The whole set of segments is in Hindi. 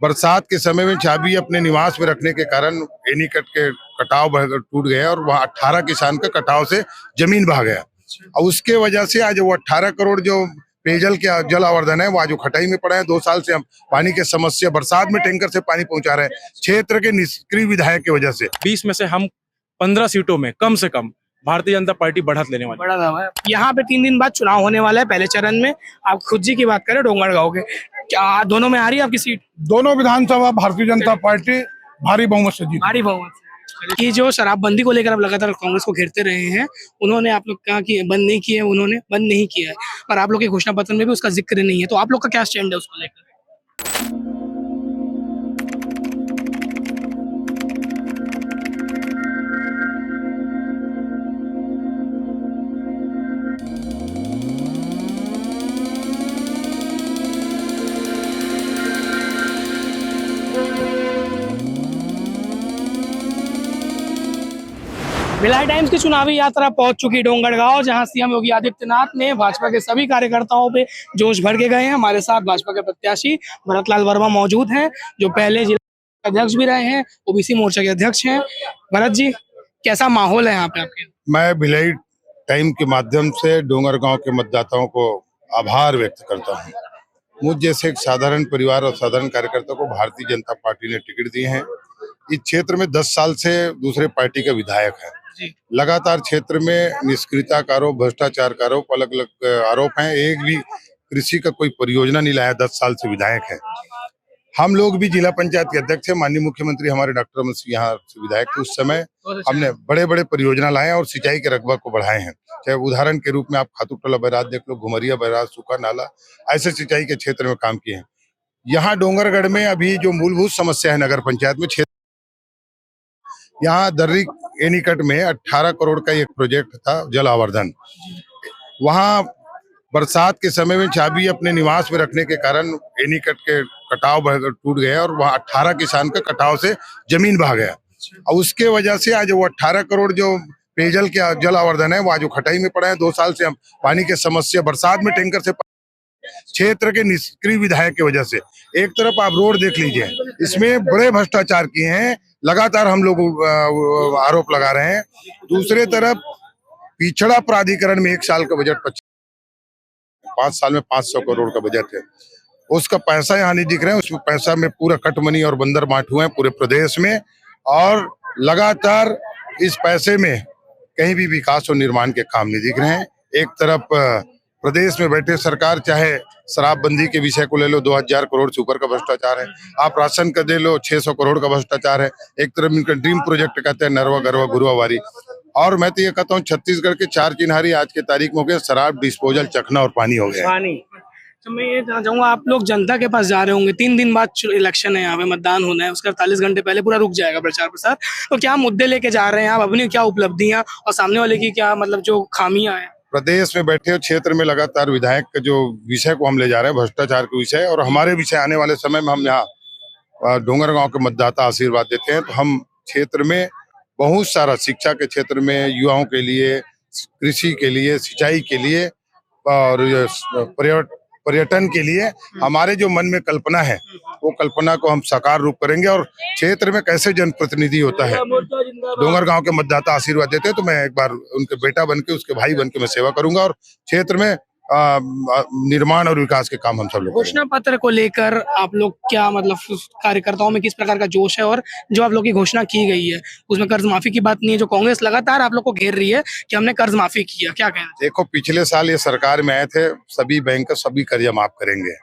बरसात के समय में चाबी अपने निवास में रखने के कारण एनीकट के कटाव टूट गया और वहाँ 18 किसान का कटाव से जमीन बहा गया। और उसके वजह से आज वो 18 करोड़ जो पेयजल के जल आवर्धन है वो आज वो खटाई में पड़ा है। 2 साल से हम पानी की समस्या, बरसात में टैंकर से पानी पहुंचा रहे हैं क्षेत्र के निष्क्रिय विधायक की वजह से। 20 में से हम 15 सीटों में कम से कम भारतीय जनता पार्टी बढ़त लेने वाली। बड़ा दावा है। यहाँ पे 3 दिन बाद चुनाव होने वाला है पहले चरण में। आप खुद जी की बात करें डोंगरगांव के, क्या दोनों में आ रही है आपकी सीट? दोनों विधानसभा भारतीय जनता पार्टी भारी बहुमत से जीती। भारी बहुमत से। ये जो शराबबंदी को लेकर आप लगातार कांग्रेस को घेरते रहे हैं, उन्होंने आप लोग कहा कि बंद नहीं किया है, उन्होंने बंद नहीं किया है, पर आप लोग के घोषणा पत्र में भी उसका जिक्र नहीं है, तो आप लोग का क्या स्टैंड है उसको लेकर? भिलाई टाइम्स की चुनावी यात्रा पहुंच चुकी डोंगरगांव, जहां सीएम योगी आदित्यनाथ ने भाजपा के सभी कार्यकर्ताओं पे जोश भर के गए हैं। हमारे साथ भाजपा के प्रत्याशी भरतलाल वर्मा मौजूद हैं, जो पहले जिला अध्यक्ष भी रहे हैं, ओबीसी मोर्चा के अध्यक्ष हैं। भरत जी, कैसा माहौल है यहाँ पे आपके? मैं भिलाई टाइम के माध्यम से डोंगरगांव के मतदाताओं को आभार व्यक्त करता हूं। मुझ जैसे एक साधारण परिवार और साधारण कार्यकर्ता को भारतीय जनता पार्टी ने टिकट दिए हैं। इस क्षेत्र में 10 साल से दूसरे पार्टी का विधायक है। लगातार क्षेत्र में निष्क्रियता का आरोप, भ्रष्टाचार का आरोप, अलग अलग आरोप हैं। एक भी कृषि का कोई परियोजना नहीं लाया, 10 साल से विधायक है। हम लोग भी जिला पंचायत के अध्यक्ष हैं। माननीय मुख्यमंत्री हमारे डॉक्टर रमन सिंह यहाँ से विधायक थे, उस समय हमने बड़े बड़े परियोजना लाए और सिंचाई के रकबा को बढ़ाए हैं। चाहे उदाहरण के रूप में आप खातूटोला बैराज देख लो, घुमरिया बैराज, सूखा नाला, ऐसे सिंचाई के क्षेत्र में काम किए हैं। यहाँ डोंगरगढ़ में अभी जो मूलभूत समस्या है नगर पंचायत में, यहाँ दर्री एनीकट में 18 करोड़ का एक प्रोजेक्ट था जल आवर्धन। वहाँ बरसात के समय में चाबी अपने निवास में रखने के कारण एनीकट के कटाव टूट गया और वहाँ 18 किसान का कटाव से जमीन बहा गया। और उसके वजह से आज वो 18 करोड़ जो पेयजल के जल आवर्धन है वो आज वो खटाई में पड़ा है। 2 साल से हम पानी की समस्या, बरसात में टैंकर से क्षेत्र के निष्क्रिय विधायक की वजह से। एक तरफ आप रोड देख लीजिए, इसमें बड़े भ्रष्टाचार किए हैं, लगातार हम लोग आरोप लगा रहे हैं। दूसरे तरफ पिछड़ा प्राधिकरण में 1 साल का बजट 5 साल में 500 करोड़ का बजट है, उसका पैसा यहाँ नहीं दिख रहा है। उस पैसा में पूरा कटमनी और बंदर बांट हुए हैं पूरे प्रदेश में, और लगातार इस पैसे में कहीं भी विकास और निर्माण के काम नहीं दिख रहे हैं। एक तरफ प्रदेश में बैठे सरकार, चाहे शराबबंदी के विषय को ले लो, 2000 करोड़ से ऊपर का भ्रष्टाचार है। आप राशन का दे लो, 600 करोड़ का भ्रष्टाचार है। एक तरफ इनका ड्रीम प्रोजेक्ट कहते हैं नरवा गरवा गुरुवावारी। और मैं तो ये कहता हूँ छत्तीसगढ़ के 4 चिन्हारी आज के तारीख में हो गए, शराब, डिस्पोजल, चखना और पानी हो गया। तो मैं ये जानना चाहूंगा, आप लोग जनता के पास जा रहे होंगे, 3 दिन बाद इलेक्शन है, यहाँ पे मतदान होना है, उसके 48 घंटे पहले पूरा रुक जाएगा प्रचार प्रसार, तो क्या मुद्दे लेके जा रहे हैं आप? अपनी क्या उपलब्धियां और सामने वाले की क्या मतलब जो खामियां हैं? प्रदेश में बैठे क्षेत्र में लगातार विधायक का जो विषय को हम ले जा रहे हैं, भ्रष्टाचार के विषय, और हमारे विषय आने वाले समय में हम यहाँ डोंगरगांव के मतदाता आशीर्वाद देते हैं। तो हम क्षेत्र में बहुत सारा शिक्षा के क्षेत्र में, युवाओं के लिए, कृषि के लिए, सिंचाई के लिए और पर्यटन के लिए हमारे जो मन में कल्पना है वो कल्पना को हम साकार रूप करेंगे। और क्षेत्र में कैसे जनप्रतिनिधि होता है, डोंगरगांव के मतदाता आशीर्वाद देते हैं, तो मैं एक बार उनके बेटा बनके, उसके भाई बनके मैं सेवा करूंगा और क्षेत्र में निर्माण और विकास के काम हम सब लोग। घोषणा पत्र को लेकर आप लोग क्या मतलब कार्यकर्ताओं में किस प्रकार का जोश है, और जो आप लोग की घोषणा की गई है उसमें कर्ज माफी की बात नहीं है, जो कांग्रेस लगातार आप लोग को घेर रही है कि हमने कर्ज माफी किया, क्या कहना? देखो, पिछले साल ये सरकार में आए थे, सभी बैंक का सभी कर्जा माफ करेंगे।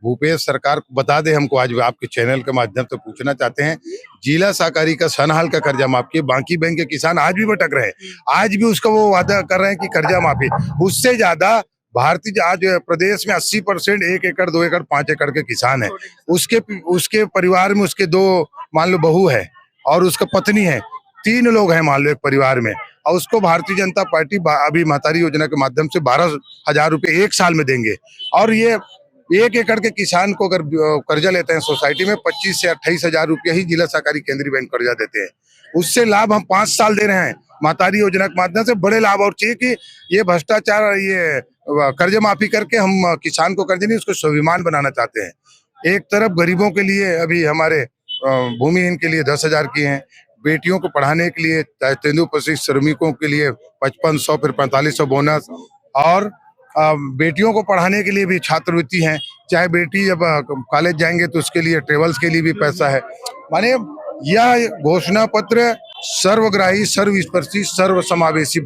भूपेश सरकार को बता दे, हमको आज आपके चैनल के माध्यम से पूछना चाहते हैं, जिला सहकारी का सनहाल का कर्जा माफ किया, बाकी बैंक के किसान आज भी भटक रहे हैं, आज भी उसका वो वादा कर रहे हैं कि कर्जा माफी। उससे ज्यादा भारतीय आज प्रदेश में 80% 1 एकड़, 2 एकड़, 5 एकड़ के किसान है। उसके परिवार में उसके 2 मान लो बहू है और उसका पत्नी है, 3 लोग हैं मान लो एक परिवार में, और उसको भारतीय जनता पार्टी अभी महतारी योजना के माध्यम से 12,000 रुपये 1 साल में देंगे। और ये 1 एकड़ के किसान को अगर कर्जा लेते हैं सोसाइटी में, 25 से 28,000 रुपये ही जिला सहकारी केंद्रीय बैंक कर्जा देते हैं। उससे लाभ हम 5 साल दे रहे हैं महतारी योजना के माध्यम से, बड़े लाभ। और चाहिए कि ये भ्रष्टाचार, ये कर्ज माफी करके हम किसान को कर्ज नहीं, उसको स्वाभिमान बनाना चाहते हैं। एक तरफ गरीबों के लिए अभी हमारे भूमिहीन के लिए 10,000 किए हैं, बेटियों को पढ़ाने के लिए तेंदुपत्ती श्रमिकों के लिए 5500 फिर 4500 बोनस, और बेटियों को पढ़ाने के लिए भी छात्रवृत्ति है। चाहे बेटी जब कॉलेज जाएंगे तो उसके लिए ट्रेवल्स के लिए भी पैसा है। माने यह घोषणा पत्र सर्वग्राही, सर्वस्पर्शी, सर्वसमावेशी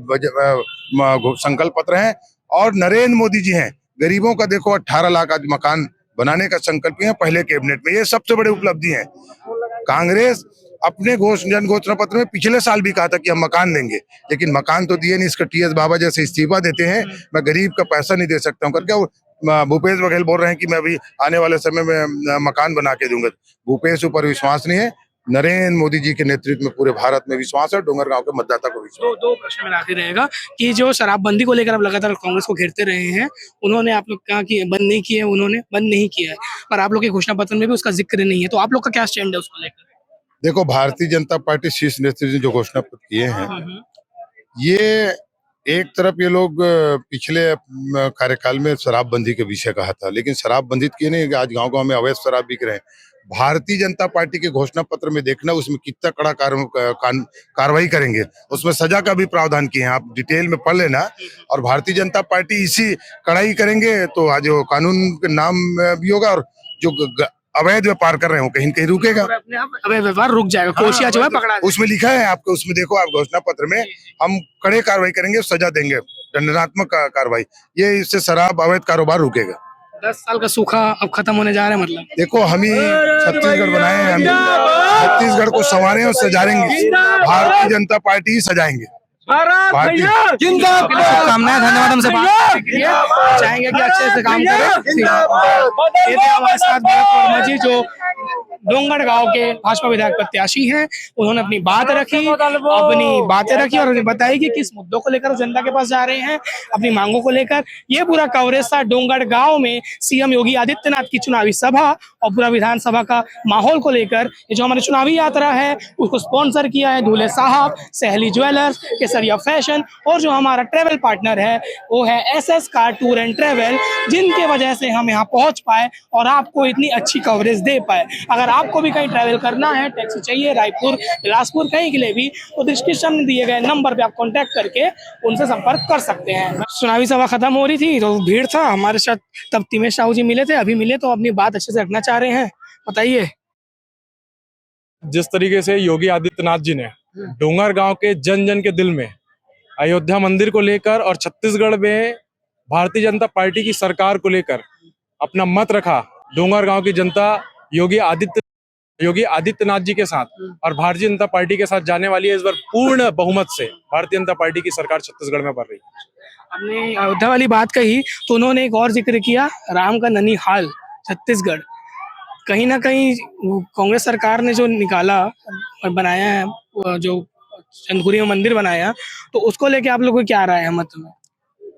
संकल्प पत्र है। और नरेंद्र मोदी जी हैं, गरीबों का देखो 18 लाख आज मकान बनाने का संकल्प है पहले कैबिनेट में, ये सबसे बड़ी उपलब्धि है। कांग्रेस अपने जन घोषणा पत्र में पिछले साल भी कहा था कि हम मकान देंगे, लेकिन मकान तो दिए नहीं। इसका टीएस बाबा जैसे इस्तीफा देते हैं, मैं गरीब का पैसा नहीं दे सकता हूँ करके भूपेश बघेल बोल रहे हैं कि मैं अभी आने वाले समय में मकान बना के दूंगा। भूपेश ऊपर विश्वास नहीं है, नरेंद्र मोदी जी के नेतृत्व में पूरे भारत में विश्वास है, डोंगरगांव के मतदाता को विश्वास। दो प्रश्न मेरा आखिर रहेगा कि जो शराबबंदी को लेकर आप लगातार कांग्रेस को घेरते रहे हैं, उन्होंने आप लोग कहा कि बंद नहीं किया है, उन्होंने बंद नहीं किया है, पर आप लोग के घोषणा पत्र में भी उसका जिक्र नहीं है, तो आप लोग का क्या स्टैंड है उसको लेकर? देखो, भारतीय जनता पार्टी शीर्ष नेतृत्व ने जो घोषणा पत्र किए हैं, ये एक तरफ ये लोग पिछले कार्यकाल में शराबबंदी के विषय कहा था, लेकिन शराबबंदी किए नहीं, आज गांव-गांव में अवैध शराब बिक रहे हैं। भारतीय जनता पार्टी के घोषणा पत्र में देखना उसमें कितना कड़ा कार्रवाई करेंगे, उसमें सजा का भी प्रावधान किए हैं, आप डिटेल में पढ़ लेना। और भारतीय जनता पार्टी इसी कड़ाई करेंगे तो आज वो कानून के नाम भी होगा, और जो अवैध व्यापार कर रहे हो कहीं न कहीं रुकेगा, अपने आप अवैध व्यापार रुक जाएगा, कोशिया जो है पकड़ा। उसमें लिखा है आपको, उसमें देखो आप घोषणा पत्र में, हम कड़े कार्रवाई करेंगे, सजा देंगे, दंडात्मक कार्रवाई। ये इससे शराब अवैध कारोबार रुकेगा। 10 साल का सूखा अब खत्म होने जा रहा है, मतलब देखो हम ही छत्तीसगढ़ बनाए हैं, हम छत्तीसगढ़ को संवारें और सजाएंगे, भारतीय जनता पार्टी ही सजाएंगे। शुभकामनाएं, धन्यवाद हमसे बात करने के लिए, चाहेंगे कि अच्छे से काम करें। ये थे हमारे साथ भरत वर्मा जी, जो डोंगरगांव के भाजपा विधायक प्रत्याशी हैं। उन्होंने अपनी बातें रखी और उन्हें बताई कि किस मुद्दों को लेकर जनता के पास जा रहे हैं, अपनी मांगों को लेकर। ये पूरा कवरेज था डोंगरगांव में सीएम योगी आदित्यनाथ की चुनावी सभा और पूरा विधानसभा का माहौल को लेकर। ये जो हमारी चुनावी यात्रा है उसको स्पॉन्सर किया है दूल्हे साहब, सहेली ज्वेलर्स, केसरिया फैशन, और जो हमारा ट्रेवल पार्टनर है वो है SS car tour and travel, जिनके वजह से हम यहाँ पहुंच पाए और आपको इतनी अच्छी कवरेज दे पाए। अगर आपको भी कहीं ट्रैवल करना है, टैक्सी चाहिए, रायपुर, बिलासपुर, कहीं के लिए भी, तो डिस्क्रिप्शन में दिए गए नंबर पे आप कांटेक्ट करके उनसे संपर्क कर सकते हैं। चुनावी सभा खत्म हो रही थी तो भीड़ था, हमारे साथ तब तिमेश साहू जी मिले थे, अभी मिले तो अपनी बात अच्छे से रखना चाह रहे हैं, बताइए। जिस तरीके से योगी आदित्यनाथ जी ने डोंगरगांव के जन जन के दिल में अयोध्या मंदिर को लेकर और छत्तीसगढ़ में भारतीय जनता पार्टी की सरकार को लेकर अपना मत रखा, डोंगरगांव की जनता योगी आदित्यनाथ जी के साथ और भारतीय जनता पार्टी के साथ जाने वाली है। इस बार पूर्ण बहुमत से भारतीय जनता पार्टी की सरकार छत्तीसगढ़ में बढ़ रही है। हमने अयोध्या वाली बात कही तो उन्होंने एक और जिक्र किया, राम का ननिहाल छत्तीसगढ़। कहीं ना कहीं कांग्रेस सरकार ने जो निकाला और बनाया है, जो चंदखुरी में मंदिर बनाया, तो उसको लेके आप लोगों को क्या राय है मत में?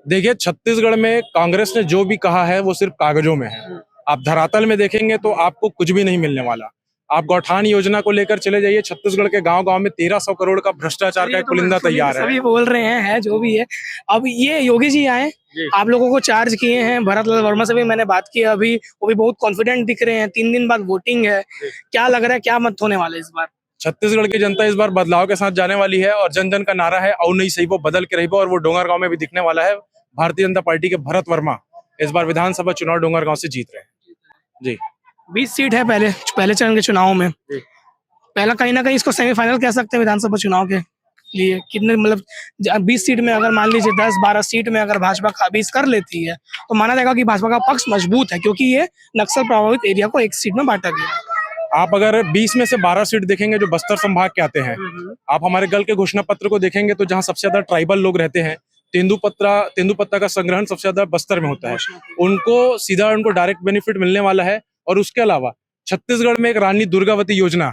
देखिए, छत्तीसगढ़ में कांग्रेस ने जो भी कहा है वो सिर्फ कागजों में है। आप धरातल में देखेंगे तो आपको कुछ भी नहीं मिलने वाला। आप गौठान योजना को लेकर चले जाइए, छत्तीसगढ़ के गांव-गांव में 1300 करोड़ का भ्रष्टाचार का एक पुलिंदा तैयार है। सभी बोल रहे हैं जो भी है। अब ये योगी जी आए, आप लोगों को चार्ज किए हैं, भरत लाल वर्मा से भी मैंने बात की अभी, वो भी बहुत कॉन्फिडेंट दिख रहे हैं। 3 दिन बाद वोटिंग है, क्या लग रहा है, क्या मत होने वाला है इस बार? छत्तीसगढ़ की जनता इस बार बदलाव के साथ जाने वाली है और जन जन का नारा है औ नहीं सही वो बदल के रही, और वो डोंगरगांव में भी दिखने वाला है। भारतीय जनता पार्टी के भरत वर्मा इस बार विधानसभा चुनाव डोंगरगांव से जीत रहे हैं जी। 20 सीट है पहले चरण के चुनाव में, पहला कहीं ना कहीं इसको सेमीफाइनल कह सकते हैं विधानसभा चुनाव के लिए। कितने मतलब 20 सीट में अगर मान लीजिए 10-12 सीट में अगर भाजपा काबिज कर लेती है तो माना जाएगा कि भाजपा का पक्ष मजबूत है, क्योंकि ये नक्सल प्रभावित एरिया को एक सीट में बांटा गया। आप अगर 20 में से 12 सीट देखेंगे जो बस्तर संभाग के आते हैं, आप हमारे कल के घोषणा पत्र को देखेंगे तो जहां सबसे ज्यादा ट्राइबल लोग रहते हैं, तेंदुपत्ता का संग्रहण सबसे ज्यादा बस्तर में होता है, उनको डायरेक्ट बेनिफिट मिलने वाला है। और उसके अलावा छत्तीसगढ़ में एक रानी दुर्गावती योजना,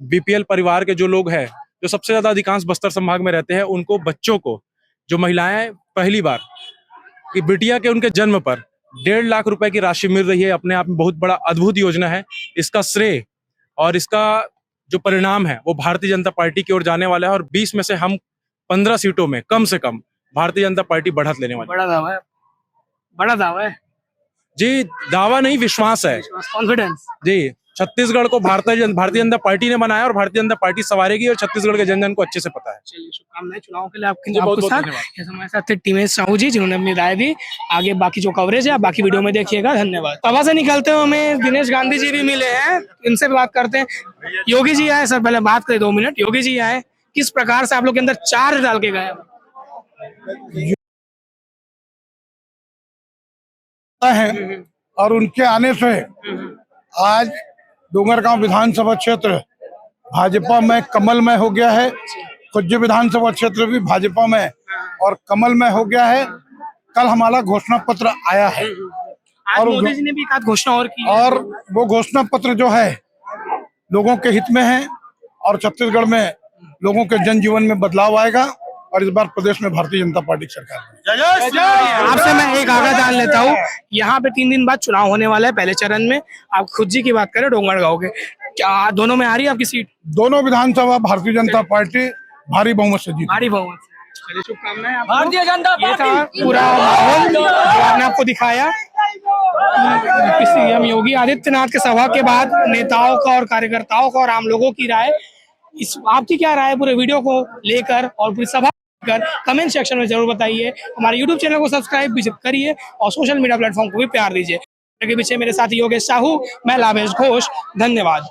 बीपीएल परिवार के जो लोग हैं, जो सबसे ज्यादा अधिकांश बस्तर संभाग में रहते हैं, उनको बच्चों को, जो महिलाएं पहली बार कि बिटिया के उनके जन्म पर 1.5 लाख रुपए की राशि मिल रही है, अपने आप में बहुत बड़ा अद्भुत योजना है। इसका श्रेय और इसका जो परिणाम है वो भारतीय जनता पार्टी की ओर जाने वाला है और 20 में से हम 15 सीटों में कम से कम भारतीय जनता पार्टी बढ़त लेने वाली है। बड़ा दावा है। जी दावा नहीं, विश्वास है कॉन्फिडेंस। जी। छत्तीसगढ़ को भारतीय जनता पार्टी ने बनाया और भारतीय जनता पार्टी सवारेगी और छत्तीसगढ़ के जन जन को अच्छे से पता है। चलिए, शुभकामनाएं चुनाव के लिए आपके जी, बहुत आपके बहुत साथ। धन्यवाद। इस हमारे साथ थे टीमेश साहू जी, जिन्होंने अपनी राय दी। आगे बाकी जो कवरेज है आप बाकी वीडियो में देखिएगा। धन्यवाद। सभा से निकलते हुए हमें दिनेश गांधी जी भी मिले हैं, इनसे भी बात करते हैं। योगी जी आए सर, पहले बात करें 2 मिनट। योगी जी आए, किस प्रकार से आप लोग के अंदर चार्ज डाल के गए? है और उनके आने से आज डोंगरगांव विधानसभा क्षेत्र भाजपा में कमलमय हो गया है। कुछ विधानसभा क्षेत्र भी भाजपा में और कमलमय हो गया है। कल हमारा घोषणा पत्र आया है आज और मोदी जी ने भी एक आध घोषणा और की है। और वो घोषणा पत्र जो है लोगों के हित में है और छत्तीसगढ़ में लोगों के जनजीवन में बदलाव आएगा और इस बार प्रदेश में भारतीय जनता पार्टी की सरकार है। आपसे मैं एक आगाह जान लेता हूँ, यहाँ पे 3 दिन बाद चुनाव होने वाला है पहले चरण में। आप खुद जी की बात करें डोंगरगांव के, क्या दोनों में आ रही है आपकी सीट? दोनों विधानसभा भारतीय जनता पार्टी भारी बहुमत से जीती। भारी बहुमत। चलिए, शुभकामनाएं आपको। भारतीय जनता पार्टी पूरा माहौल जो आपने आपको दिखाया। सीएम योगी आदित्यनाथ के सभा के बाद नेताओं का और कार्यकर्ताओं का और आम लोगों की राय, इस आपकी क्या राय है पूरे वीडियो को लेकर और पूरी सभा कर कमेंट सेक्शन में जरूर बताइए। हमारे यूट्यूब चैनल को सब्सक्राइब भी करिए और सोशल मीडिया प्लेटफॉर्म को भी प्यार दीजिए। पीछे मेरे साथी योगेश साहू, मैं लाभेश घोष। धन्यवाद।